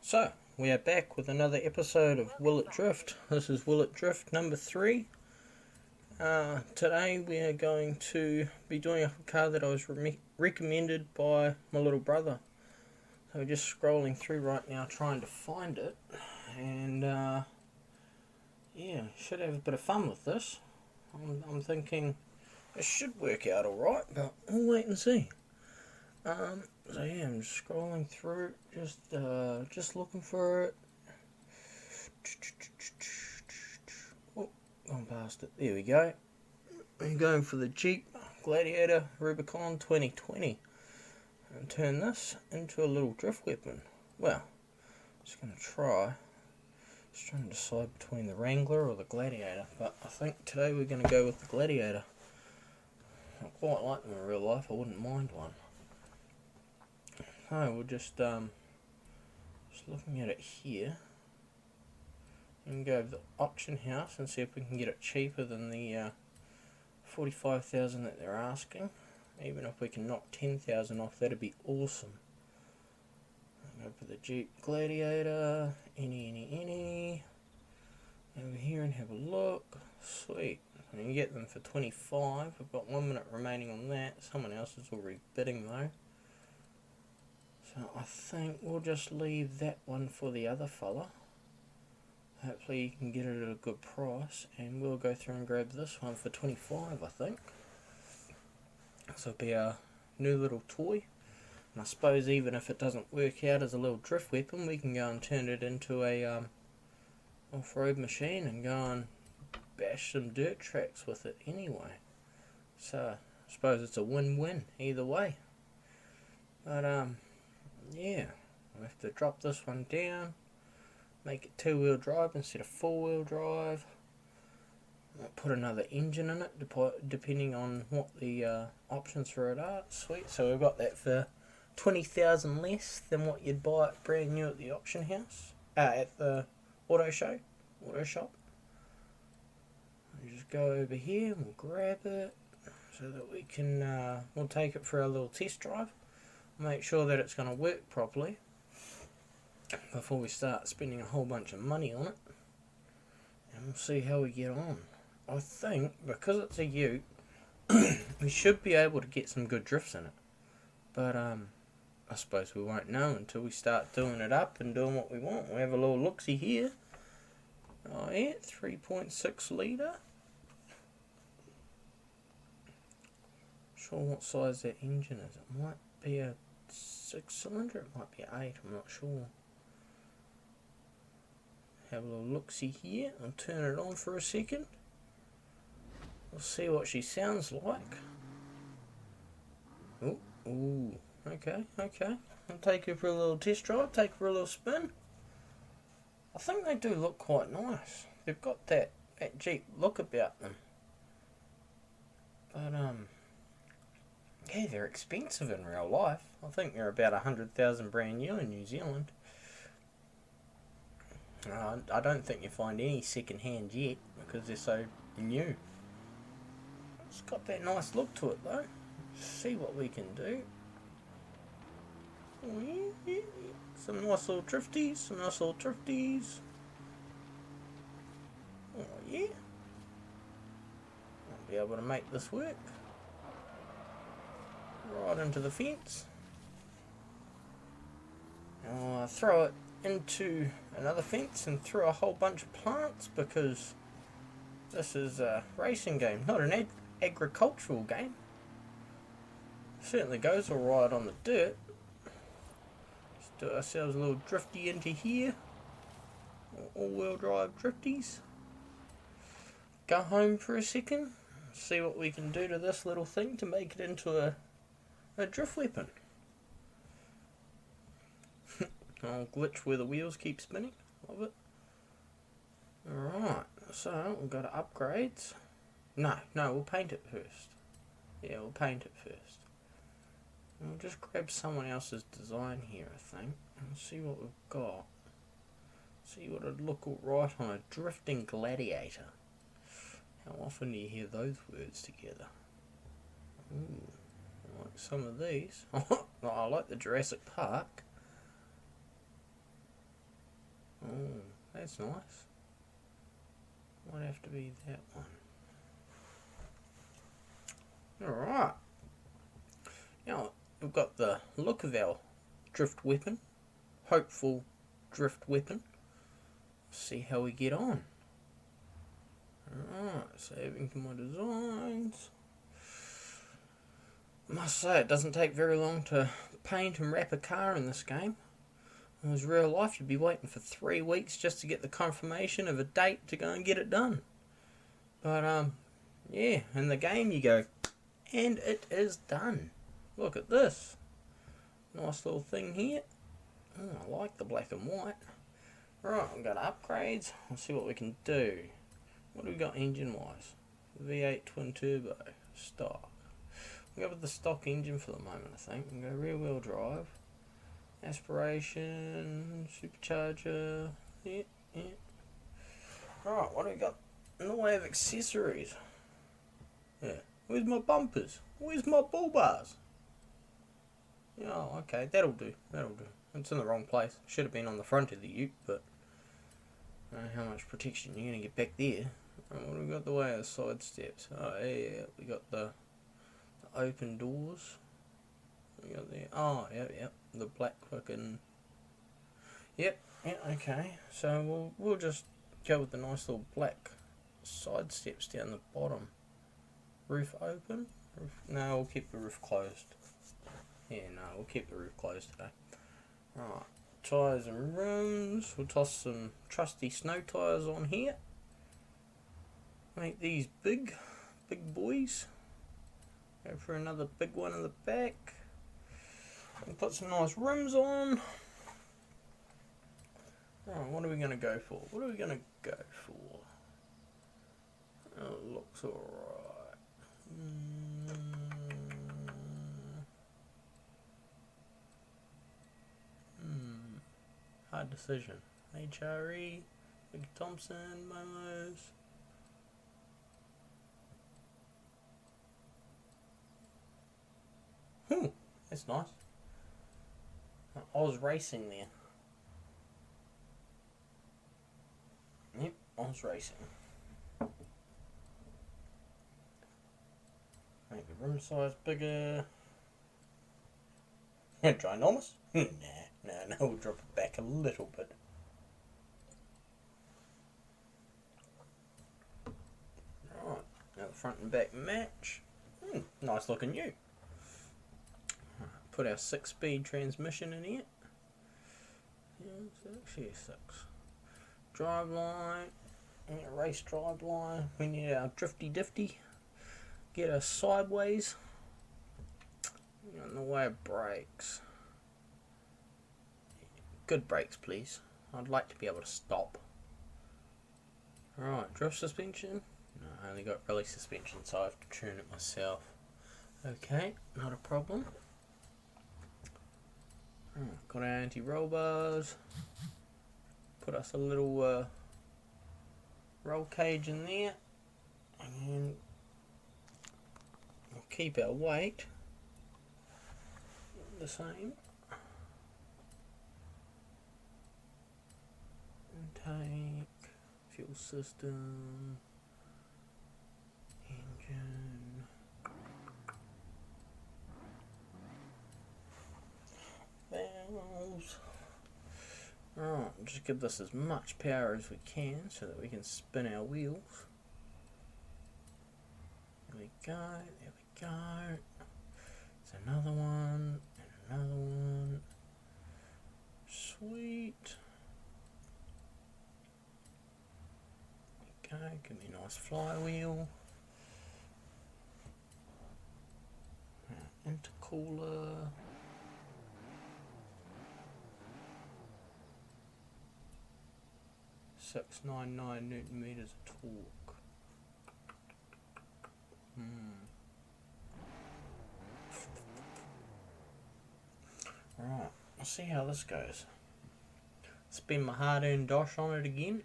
So, we are back with another episode of Will It Drift. This is Will It Drift number 3. Today we are going to be doing a car that I was recommended by my little brother. So we're just scrolling through right now trying to find it. And should have a bit of fun with this. I'm thinking it should work out alright, but we'll wait and see. I'm just scrolling through, just looking for it. Oh, gone past it. There we go. I'm going for the Jeep Gladiator Rubicon 2020 and turn this into a little drift weapon. Well, just going to try. Just trying to decide between the Wrangler or the Gladiator, but I think today we're going to go with the Gladiator. I quite like them in real life. I wouldn't mind one. So we'll just looking at it here, and go to the auction house and see if we can get it cheaper than the 45,000 that they're asking. Even if we can knock 10,000 off, that'd be awesome. I'll go for the Jeep Gladiator. Any. Over here and have a look. Sweet. And you can get them for 25. We've got 1 minute remaining on that. Someone else is already bidding though. So I think we'll just leave that one for the other fella. Hopefully you can get it at a good price, and we'll go through and grab this one for 25, I think. So it'll be our new little toy. And I suppose even if it doesn't work out as a little drift weapon, we can go and turn it into a off-road machine and go and bash some dirt tracks with it anyway. So I suppose it's a win-win either way. But yeah, I'll have to drop this one down, make it 2-wheel drive instead of 4-wheel drive. I'll put another engine in it, depending on what the options for it are. Sweet, so we've got that for 20,000 less than what you'd buy it brand new at the auction house, at the auto shop. We'll just go over here and we'll grab it so that we can, we'll take it for a little test drive. Make sure that it's going to work properly before we start spending a whole bunch of money on it, and we'll see how we get on. I think because it's a ute, we should be able to get some good drifts in it, but I suppose we won't know until we start doing it up and doing what we want. We have a little look-see here. Oh yeah, 3.6 litre. Sure what size that engine is. It might be a 6-cylinder, it might be 8, I'm not sure. Have a little look-see here. I'll turn it on for a second. We'll see what she sounds like. Ooh, okay. I'll take her for a little test drive, take her for a little spin. I think they do look quite nice. They've got that Jeep look about them. But yeah, they're expensive in real life. I think they're about 100,000 brand new in New Zealand. I don't think you find any second hand yet because they're so new. It's got that nice look to it though. See what we can do. Oh, yeah. Some nice little drifties. Oh yeah. I'll be able to make this work. Right into the fence. I'll throw it into another fence and throw a whole bunch of plants because this is a racing game, not an agricultural game. Certainly goes alright on the dirt. Let's do ourselves a little drifty into here. All-wheel drive drifties. Go home for a second. See what we can do to this little thing to make it into a drift weapon. I'll glitch where the wheels keep spinning. Love it. Alright, so we've got upgrades. No, we'll paint it first. Yeah, we'll paint it first. And we'll just grab someone else's design here, I think, and see what we've got. See what it'd look alright on a drifting gladiator. How often do you hear those words together? Ooh. Like some of these. I like the Jurassic Park. Oh, that's nice. Might have to be that one. Alright. Now, we've got the look of our drift weapon. Hopeful drift weapon. See how we get on. Alright, saving to my designs. I must say, it doesn't take very long to paint and wrap a car in this game. If it was real life, you'd be waiting for 3 weeks just to get the confirmation of a date to go and get it done. But, yeah, in the game you go, and it is done. Look at this. Nice little thing here. Oh, I like the black and white. Right, we've got upgrades. Let's see what we can do. What do we got engine-wise? V8 twin turbo, stock. We'll go with the stock engine for the moment, I think. We'll go rear wheel drive. Aspiration, supercharger. Yeah. Right, what do we got in the way of accessories? Yeah. Where's my bumpers? Where's my bull bars? Oh, okay, that'll do. It's in the wrong place. Should have been on the front of the ute, but I don't know how much protection you're going to get back there. What have we got the way of side steps? Oh, yeah, we got the open doors. We got the, oh, yep, the black fucking, yep, okay. So we'll just go with the nice little black side steps down the bottom. Roof open? No, we'll keep the roof closed. Yeah, no, we'll keep the roof closed today. Right, tyres and rims. We'll toss some trusty snow tyres on here. Make these big boys. Go for another big one in the back. And put some nice rims on. Right, what are we going to go for? Oh, it looks alright. Hard decision. HRE, Big Thompson, Momos. That's nice. I was racing there. Yep, I was racing. Make the rim size bigger. Ginormous? No, we'll drop it back a little bit. Right, now the front and back match. Nice looking ute. Put our 6-speed transmission in here. Yeah, it's actually a 6. Drive line. Race drive line. We need our drifty diffty. Get us sideways. In the way of brakes. Good brakes, please. I'd like to be able to stop. Right, drift suspension. No, I only got release suspension, so I have to tune it myself. Okay, not a problem. Got our anti-roll bars. Put us a little roll cage in there. And we'll keep our weight the same. Intake, fuel system, engine. Valves. Alright, just give this as much power as we can so that we can spin our wheels. There we go, there we go. There's another one, and another one. Sweet. There we go, give me a nice flywheel. Intercooler. .699 Newton meters of torque. Right, let's see how this goes. Spend my hard-earned dosh on it again.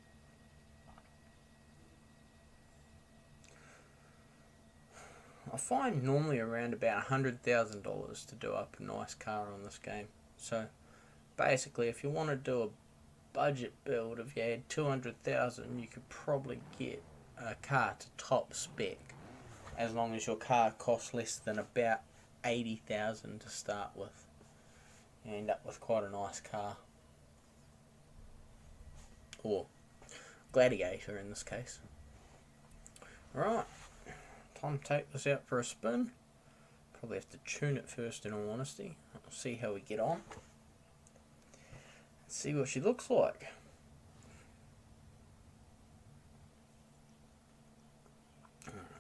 I find normally around about $100,000 to do up a nice car on this game. So basically, if you want to do a budget build, if you had 200,000, you could probably get a car to top spec, as long as your car costs less than about 80,000 to start with. You end up with quite a nice car, or Gladiator in this case. Right, time to take this out for a spin. Probably have to tune it first, in all honesty. We'll see how we get on. See what she looks like.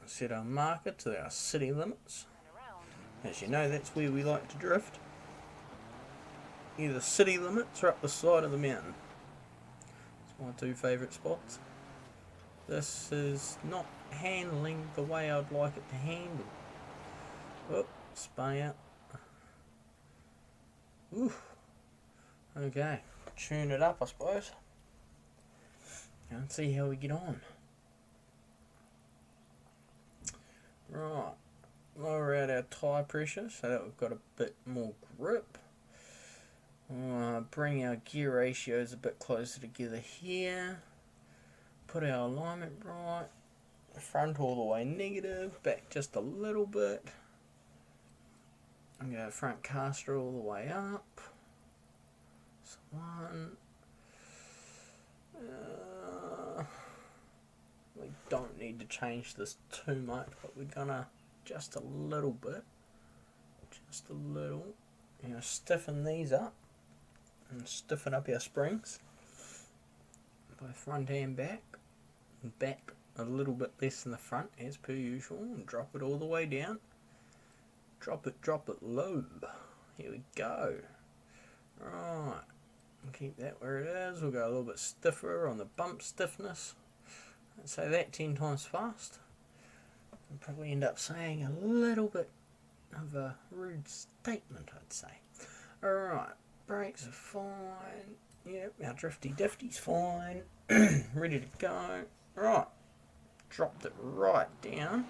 Set our marker to our city limits. As you know, that's where we like to drift. Either city limits or up the side of the mountain. It's my two favourite spots. This is not handling the way I'd like it to handle. Oh, spun out. Oof. Okay, tune it up, I suppose. And see how we get on. Right, lower out our tyre pressure so that we've got a bit more grip. Bring our gear ratios a bit closer together here. Put our alignment right. Front all the way negative, back just a little bit. And go front caster all the way up. So one. We don't need to change this too much, but we're gonna just a little bit. Just a little. You know, stiffen these up. And stiffen up our springs. Both front and back. Back a little bit less than the front, as per usual. And drop it all the way down. Drop it low. Here we go. Right. Keep that where it is. We'll go a little bit stiffer on the bump stiffness. And say that 10 times fast. And probably end up saying a little bit of a rude statement, I'd say. Alright. Brakes are fine. Yep, our drifty diffty's fine. Ready to go. Right. Dropped it right down.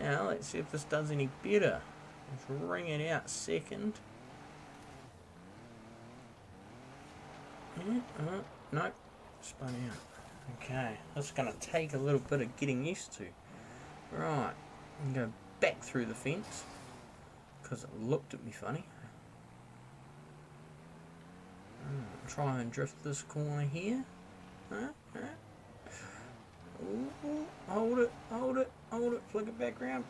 Now, let's see if this does any better. Let's ring it out second. Yeah, nope. Spun out. Okay, that's going to take a little bit of getting used to. Right. I'm going to go back through the fence. Because it looked at me funny. Try and drift this corner here. Ooh, hold it, flick it back round,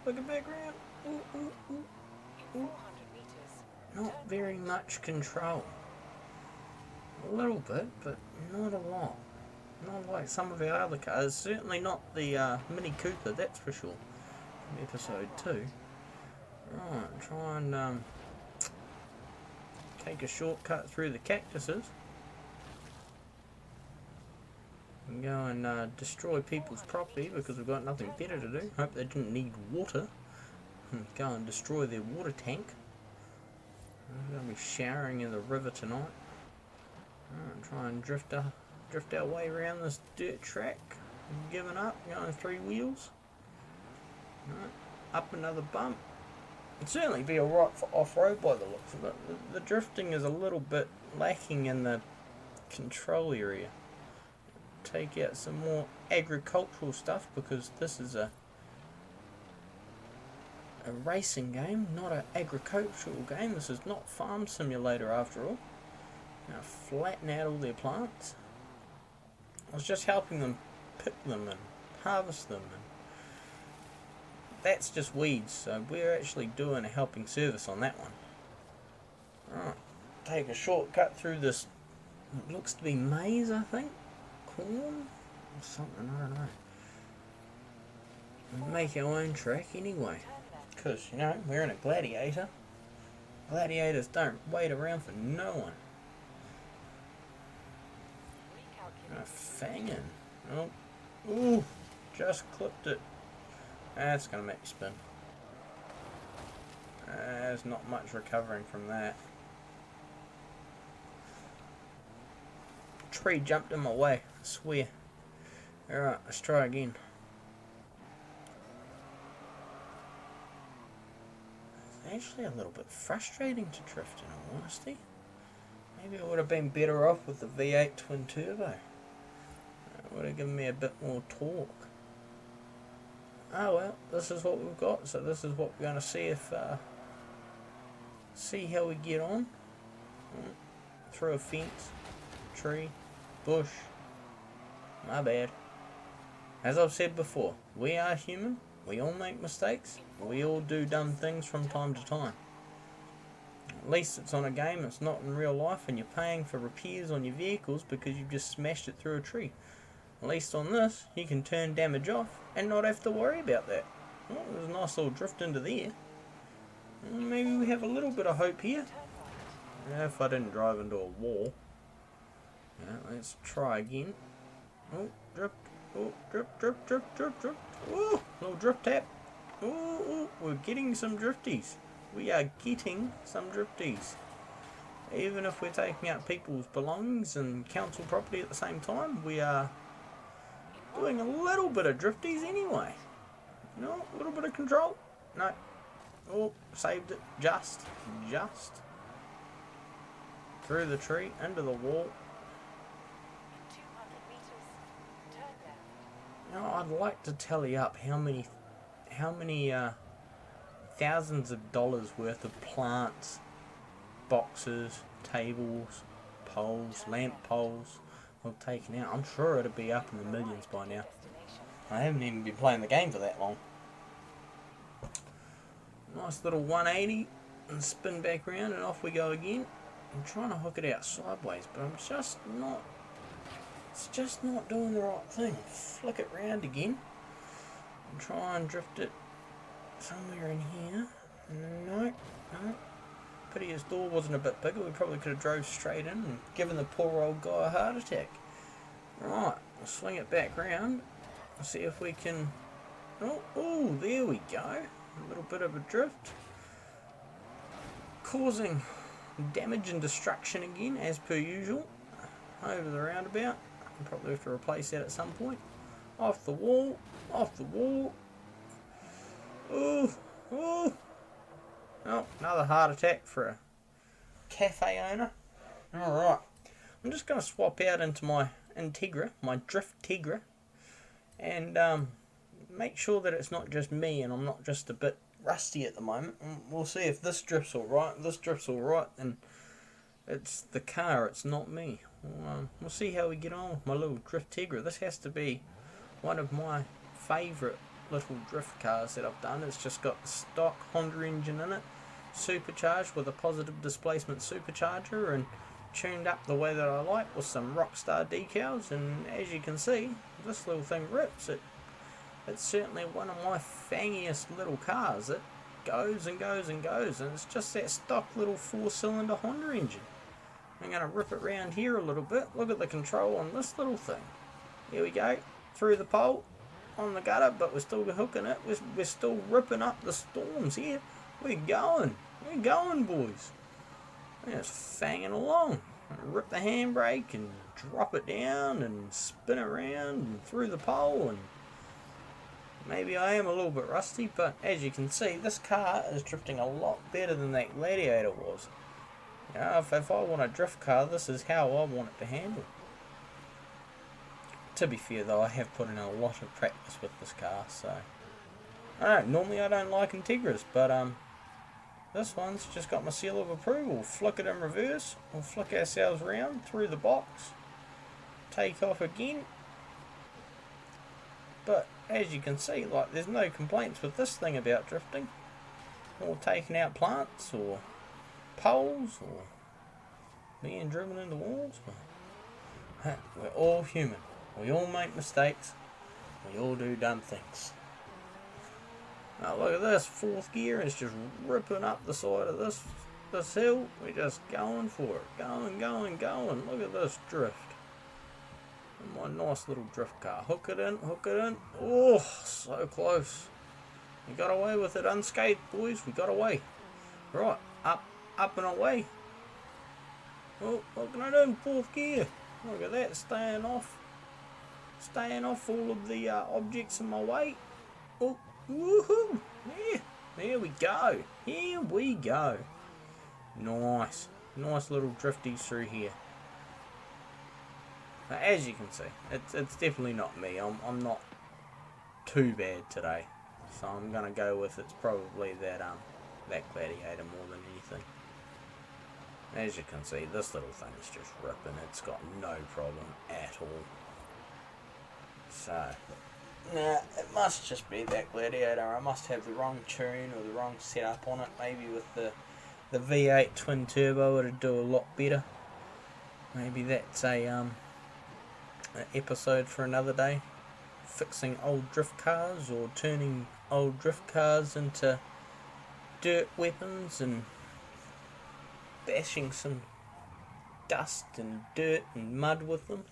Ooh. Not very much control. A little bit, but not a lot. Not like some of our other cars. Certainly not the Mini Cooper, that's for sure. From episode 2. Right, try and take a shortcut through the cactuses. And go and destroy people's property because we've got nothing better to do. Hope they didn't need water. Go and destroy their water tank. We're going to be showering in the river tonight. Try and drift our way around this dirt track. Giving up, going 3 wheels. Up another bump. It'd certainly be alright for off-road by the looks of it. The drifting is a little bit lacking in the control area. Take out some more agricultural stuff because this is a racing game, not an agricultural game. This is not Farm Simulator after all. Now flatten out all their plants. I was just helping them pick them and harvest them, and that's just weeds, so we're actually doing a helping service on that one. Right, take a shortcut through this, it looks to be maize, I think, corn or something, I don't know. We'll make our own track anyway, because you know, we're in a Gladiator. Gladiators don't wait around for no one. Fangin'. Oh, ooh, just clipped it. That's gonna make me spin. There's not much recovering from that. Tree jumped in my way, I swear. Alright, let's try again. It's actually a little bit frustrating to drift, in all honesty. Maybe I would have been better off with the V8 twin turbo. It would have given me a bit more torque. Oh well, this is what we've got, so this is what we're going to see if see how we get on. Through a fence, tree, bush. My bad. As I've said before, we are human, we all make mistakes, we all do dumb things from time to time. At least it's on a game, it's not in real life, and you're paying for repairs on your vehicles because you've just smashed it through a tree. At least on this, you can turn damage off and not have to worry about that. Well, there's a nice little drift into there. Maybe we have a little bit of hope here. If I didn't drive into a wall. Let's try again. Oh, drift. Oh, drift, drift, drift, drift, drift. Oh, little drift tap. Oh, we're getting some drifties. We are getting some drifties. Even if we're taking out people's belongings and council property at the same time, we are doing a little bit of drifties anyway. No, a little bit of control. No. Oh, saved it. Just. Through the tree, into the wall. 200 meters, turn left. Now, I'd like to tally up how many thousands of dollars worth of plants, boxes, tables, poles, lamp poles I've taken out. I'm sure it'd be up in the millions by now. I haven't even been playing the game for that long. Nice little 180 and spin back around and off we go again. I'm trying to hook it out sideways, but it's just not doing the right thing. Flick it round again and try and drift it somewhere in here. No. Pity his door wasn't a bit bigger. We probably could have drove straight in and given the poor old guy a heart attack. Right, we'll swing it back round. See if we can... Oh, there we go. A little bit of a drift. Causing damage and destruction again, as per usual. Over the roundabout. I'll probably have to replace that at some point. Off the wall. Oh, another heart attack for a cafe owner. Alright. I'm just going to swap out into my Integra, my Drift Tegra, and make sure that it's not just me and I'm not just a bit rusty at the moment. We'll see if this drift's alright. If this drift's alright, then it's the car, it's not me. We'll see how we get on with my little Drift Tegra. This has to be one of my favourite little drift cars that I've done. It's just got the stock Honda engine in it, supercharged with a positive displacement supercharger and tuned up the way that I like with some Rockstar decals, and as you can see, this little thing rips. It's certainly one of my fangiest little cars. It goes and goes and goes, and it's just that stock little 4-cylinder Honda engine. I'm going to rip it round here a little bit. Look at the control on this little thing. Here we go, through the pole, on the gutter, but we're still hooking it. We're still ripping up the storms here. We're going, boys. We're just fanging along. Rip the handbrake and drop it down and spin around and through the pole, and maybe I am a little bit rusty, but as you can see, this car is drifting a lot better than that Gladiator was. You know, if I want a drift car, this is how I want it to handle. To be fair though, I have put in a lot of practice with this car, so normally I don't like Integras, but this one's just got my seal of approval. Flick it in reverse, we'll flick ourselves round through the box, take off again. But as you can see, like, there's no complaints with this thing about drifting, or taking out plants, or poles, or being driven into walls. We're all human. We all make mistakes. We all do dumb things. Now look at this, 4th gear is just ripping up the side of this hill. We're just going for it. Going. Look at this drift. My nice little drift car. Hook it in. Oh, so close. We got away with it unscathed, boys. We got away. Right, up and away. Oh, looking at it in 4th gear. Look at that, staying off all of the objects in my way. Oh, woohoo! Yeah, there we go. Nice. Nice little drifties through here. Now, as you can see, it's definitely not me. I'm not too bad today, so I'm gonna go with it's probably that gladiator more than anything. As you can see, this little thing's just ripping. It's got no problem at all. So, nah, it must just be that gladiator. I must have the wrong tune or the wrong setup on it. Maybe with the V8 twin turbo it'd do a lot better. Maybe that's an episode for another day. Fixing old drift cars or turning old drift cars into dirt weapons and bashing some dust and dirt and mud with them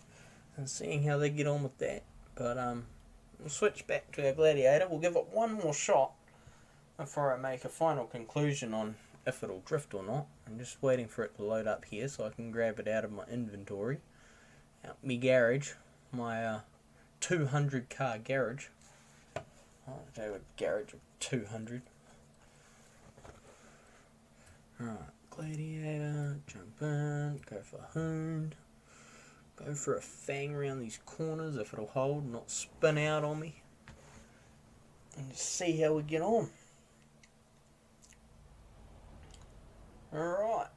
and seeing how they get on with that. But we'll switch back to our gladiator. We'll give it one more shot before I make a final conclusion on if it'll drift or not. I'm just waiting for it to load up here so I can grab it out of my inventory, out my garage, my 200 car garage. I'll do a garage of 200. Alright, gladiator, jump in, go for hound, go for a fang around these corners if it'll hold, not spin out on me, and just see how we get on. Alright,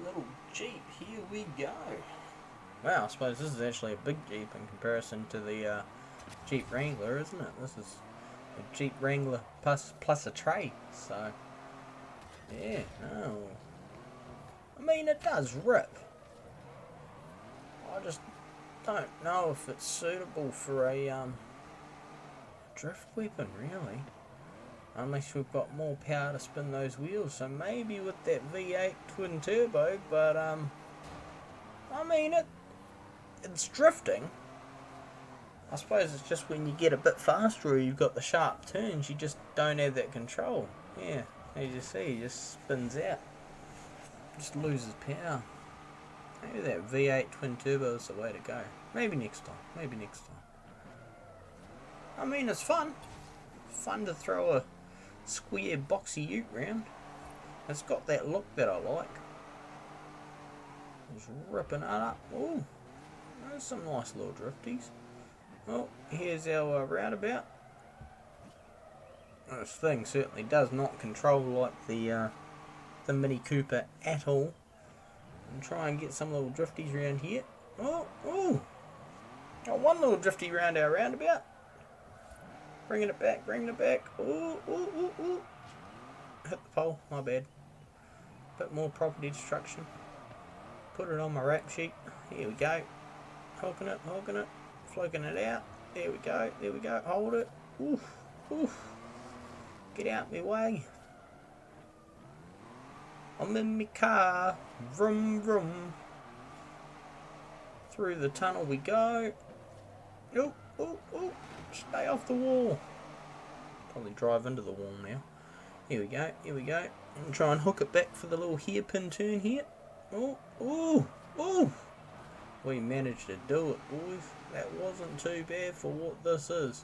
little Jeep, here we go. Wow, I suppose this is actually a big Jeep in comparison to the Jeep Wrangler, isn't it? This is a Jeep Wrangler plus a tray, so yeah, no. I mean, it does rip. I just don't know if it's suitable for a drift weapon, really. Unless we've got more power to spin those wheels. So maybe with that V8 twin turbo, but I mean, it's drifting. I suppose it's just when you get a bit faster or you've got the sharp turns, you just don't have that control. Yeah, as you see, it just spins out. Just loses power. Maybe that V8 twin turbo is the way to go. Maybe next time. Maybe next time. I mean, it's fun. Fun to throw a square boxy ute round. It's got that look that I like. It's ripping it up. Ooh, there's some nice little drifties. Oh, here's our roundabout. This thing certainly does not control like the Mini Cooper at all. And try and get some little drifties around here. Oh, ooh. Got one little drifty round our roundabout. Bringing it back, bringing it back. Ooh, ooh, ooh, ooh. Hit the pole, my bad. Bit more property destruction. Put it on my rap sheet. Here we go. Hooking it, floating it out. There we go, there we go. Hold it. Oof, oof. Get out my way. I'm in my car. Vroom, vroom. Through the tunnel we go. Oh, oh, oh. Stay off the wall. Probably drive into the wall now. Here we go, here we go. And try and hook it back for the little hairpin turn here. Oh, oh, oh. We managed to do it, boys. That wasn't too bad for what this is.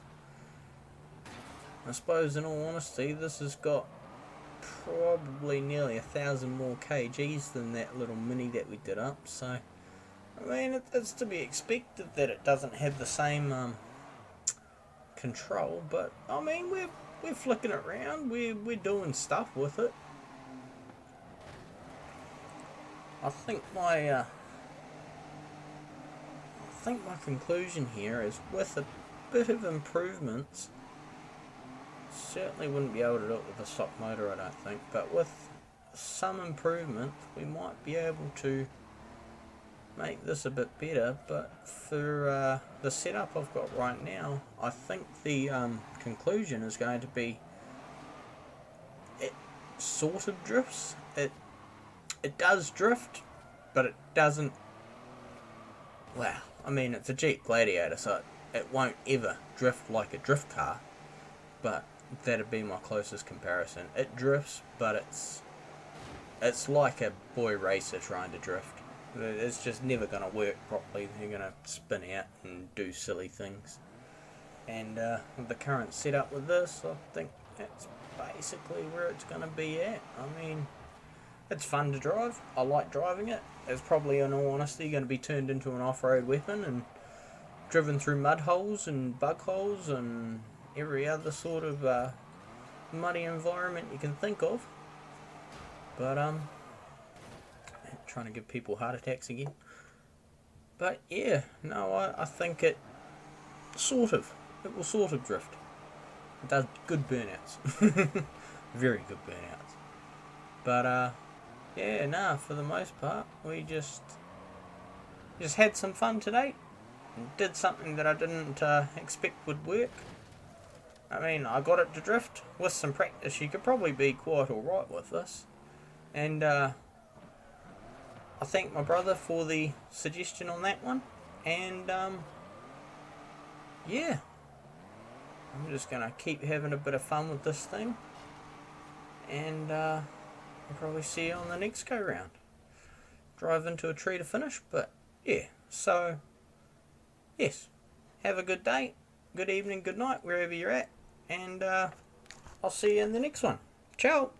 I suppose in all honesty, this has got probably nearly 1,000 more kgs than that little Mini that we did up. So, I mean, it's to be expected that it doesn't have the same control, but I mean, we're flicking it around, we're doing stuff with it. I think my conclusion here is with a bit of improvements, certainly wouldn't be able to do it with a stock motor, I don't think, but with some improvement we might be able to make this a bit better. But for the setup I've got right now, I think the conclusion is going to be it sort of drifts. It does drift, but it doesn't. Well, I mean, it's a Jeep Gladiator, so it won't ever drift like a drift car, but that'd be my closest comparison. It drifts, but it's like a boy racer trying to drift. It's just never going to work properly. They're going to spin out and do silly things. And with the current setup with this, I think that's basically where it's going to be at. I mean, It's fun to drive. I like driving it. It's probably, in all honesty, going to be turned into an off-road weapon and driven through mud holes and bug holes and every other sort of muddy environment you can think of. But trying to give people heart attacks again. But yeah, no, I think it will sort of drift. It does good burnouts. Very good burnouts. But yeah, nah, for the most part, we just had some fun today. Did something that I didn't expect would work. I mean, I got it to drift. With some practice, you could probably be quite alright with this. And I thank my brother for the suggestion on that one. And yeah, I'm just going to keep having a bit of fun with this thing. And I'll probably see you on the next go round. Drive into a tree to finish, but yeah, so yes, have a good day, good evening, good night, wherever you're at, and I'll see you in the next one. Ciao!